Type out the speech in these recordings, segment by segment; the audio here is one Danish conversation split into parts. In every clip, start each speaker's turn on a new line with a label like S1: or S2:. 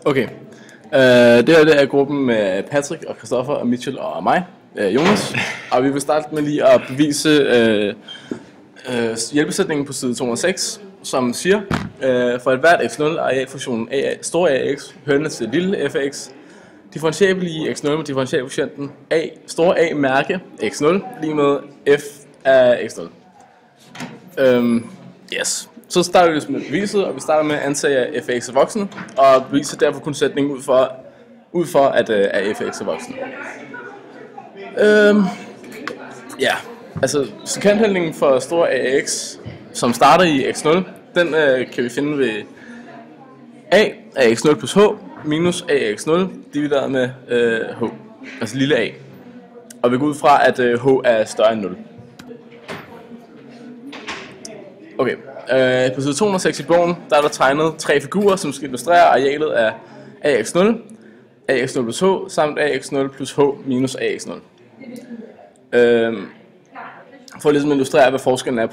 S1: Okay. Det her det er gruppen med Patrick og Christoffer og Mitchell og mig, Jonas. Og vi vil starte med lige at bevise hjælpesætningen på side 206, som siger, for et hvert x0 arealfunktionen store AX hørende til lille f af x, differentiabel i x0 med differentialkvotienten store A mærke x0 lige med f af x0. Yes. Så starter vi med beviset, og vi starter med at antage, at f af x er voksen, og beviser derfor kun sætningen ud for at f af x er voksen. Ja, altså sekanthandlingen for store AX, som starter i x0, den kan vi finde ved a af x0 plus h minus a af x0 divideret med h, altså lille a. Og vi går ud fra, at h er større end 0. Okay, på side 206 i bogen, der er der tegnet tre figurer, som skal illustrere arealet af ax0, ax0 plus h, samt ax0 plus h minus ax0. For ligesom at illustrere, hvad forskellen er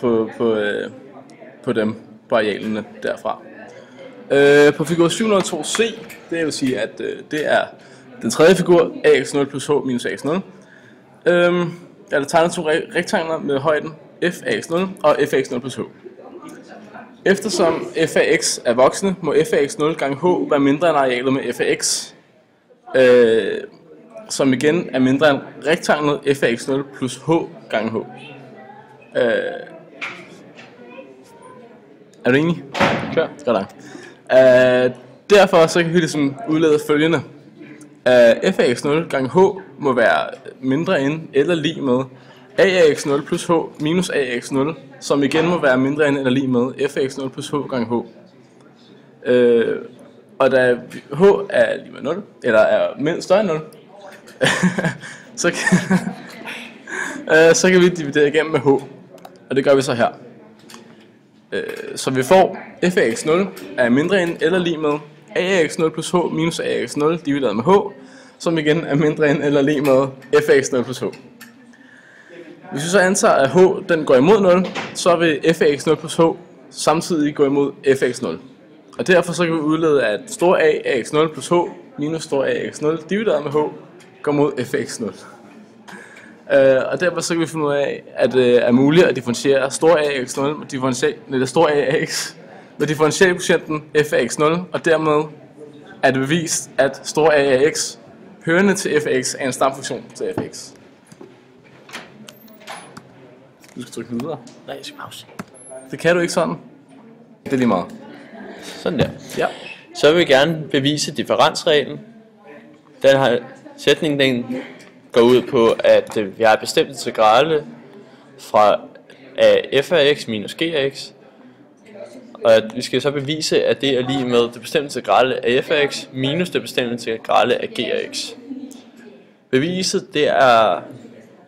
S1: på dem, på arealerne derfra. På figur 702c, det vil sige, at det er den tredje figur, ax0 plus h minus ax0. Er der tegnet to rektangler med højden f af x0 og f af x0 plus h. Eftersom f af x er voksne, må f af x0 gange h være mindre end arealet med f af x, som igen er mindre end rektanglet f af x0 plus h gange h. Er du enig?
S2: Klar.
S1: Godt nok. Derfor så kan vi ligesom udlede følgende. F af x0 gange h må være mindre end eller lig med a af x0 plus h minus a af x0, som igen må være mindre end eller lig med f af x0 plus h gange h. Og da h er lige med 0, eller er større end 0, så kan vi dividere igennem med h, og det gør vi så her. Så vi får f af x0 er mindre end eller lig med a af x0 plus h minus a af x0 divideret med h, som igen er mindre end eller lig med f af x0 plus h. Hvis vi så antager, at h den går imod 0, så vil f af x0 plus h samtidig gå imod f af x0. Og derfor så kan vi udlede, at store A af x0 plus h minus store A af x0 divideret med h går mod f af x0. Og derfor så kan vi finde ud af, at det er muligt at differentiere store A af x0 med store A af x med differentialkvotienten f af x0, og dermed er det bevist, at store A af x hørende til f af x er en stamfunktion til f af x. Du skal trykke videre.
S2: Nej, jeg skal pause.
S1: Det kan du ikke sådan. Det er lige meget.
S2: Sådan der.
S1: Ja.
S2: Så vil vi gerne bevise differensreglen. Sætningen den går ud på, at vi har bestemt integrale fra f af x minus g af x. Og at vi skal så bevise, at det er lige med det bestemte integrale af f af x minus det bestemte integrale af g af x. Beviset,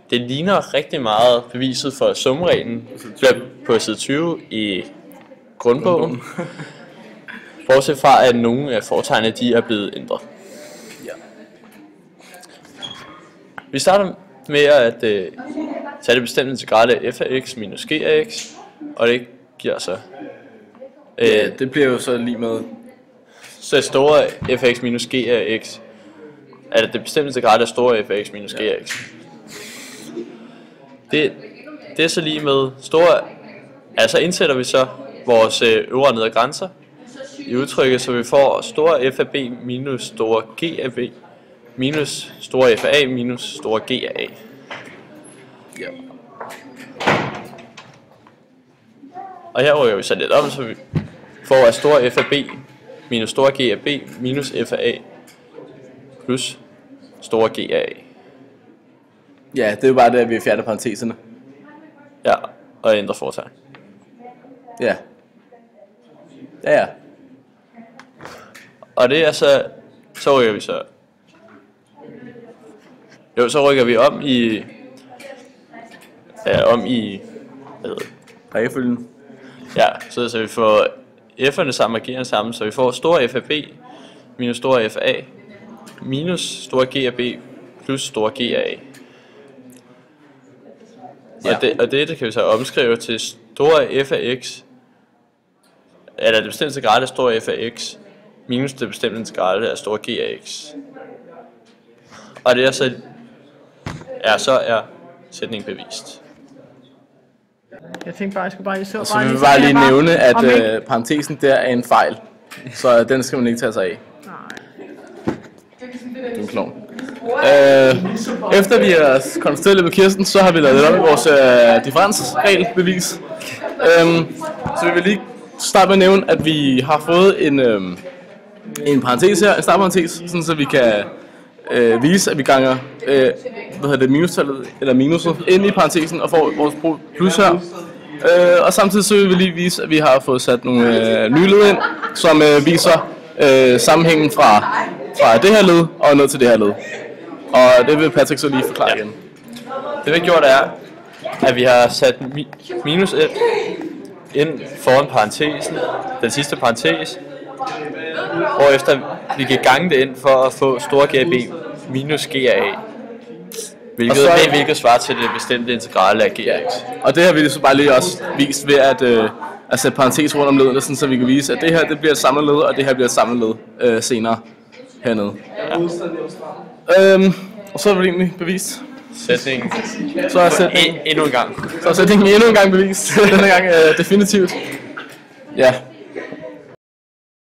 S2: det ligner rigtig meget beviset for sumreglen på side 20 i grundbogen. Bortset fra, at nogle af fortegnene de er blevet ændret.
S1: Ja.
S2: Vi starter med at tage det bestemte integrale af f af x minus g af x, og det giver så
S1: det bliver jo så lige med
S2: så store f af x minus g af x er det bestemte integrale af store f af x minus g af x. Det er så lige med store, altså indsætter vi så vores øvre og nedre grænser i udtrykket, så vi får store f af b minus store g af b minus store f af a minus store g af a.
S1: ja.
S2: Og her rykker vi så lidt om, så vi får at store f af b minus store g af b minus f af a plus store g af a.
S1: Ja, det er jo bare det, at vi fjerner parenteserne.
S2: Ja, og ændrer fortegn.
S1: Ja. Ja.
S2: Og det er så rykker vi så. Jo, så rykker vi om i hvad hedder det?
S1: Rækkefølgen.
S2: Ja, så vi får f'erne sammen og g'erne sammen, så vi får store f af b minus store f af a minus store g af b plus store g af a. Ja. Og det kan vi så omskrive til store f af x, eller det bestemte grad af store f af x minus det bestemte integral af store g af x. Og det er så er sætningen bevist.
S3: Jeg tænkte bare, jeg skulle bare lige så.
S1: Og så vil vi bare lige nævne, at parentesen der er en fejl. Så den skal man ikke tage sig af.
S3: Nej.
S1: Det er en klovn. Efter vi har konstateret lidt med Kirsten, så har vi lavet lidt om i vores differensregelbevis. Så vi vil lige starte med at nævne, at vi har fået en parentes her, en startparentes, sådan så vi kan vise, at vi ganger minustallet eller minuset ind i parentesen og får vores plus her. Og samtidig så vil vi lige vise, at vi har fået sat nogle nye led ind, som viser sammenhængen fra det her led og ned til det her led. Og det vil Patrick så lige forklare igen.
S2: Det vi har gjort er, at vi har sat minus 1 ind foran parentesen, den sidste parentes, hvorefter vi kan gange det ind for at få store g af b minus g af a, hvilket svarer til det bestemte integral af g af x.
S1: Og det har vi så bare lige også vist ved at sætte parentes rundt om ledene, sådan, så vi kan vise, at det her det bliver et samlet led, og det her bliver et samlet led senere hernede. Ja. Og så er det egentlig bevist.
S2: Sætningen.
S1: Så er sætningen
S2: endnu en gang.
S1: Så er sætningen endnu en gang bevist. Denne gang definitivt. Ja.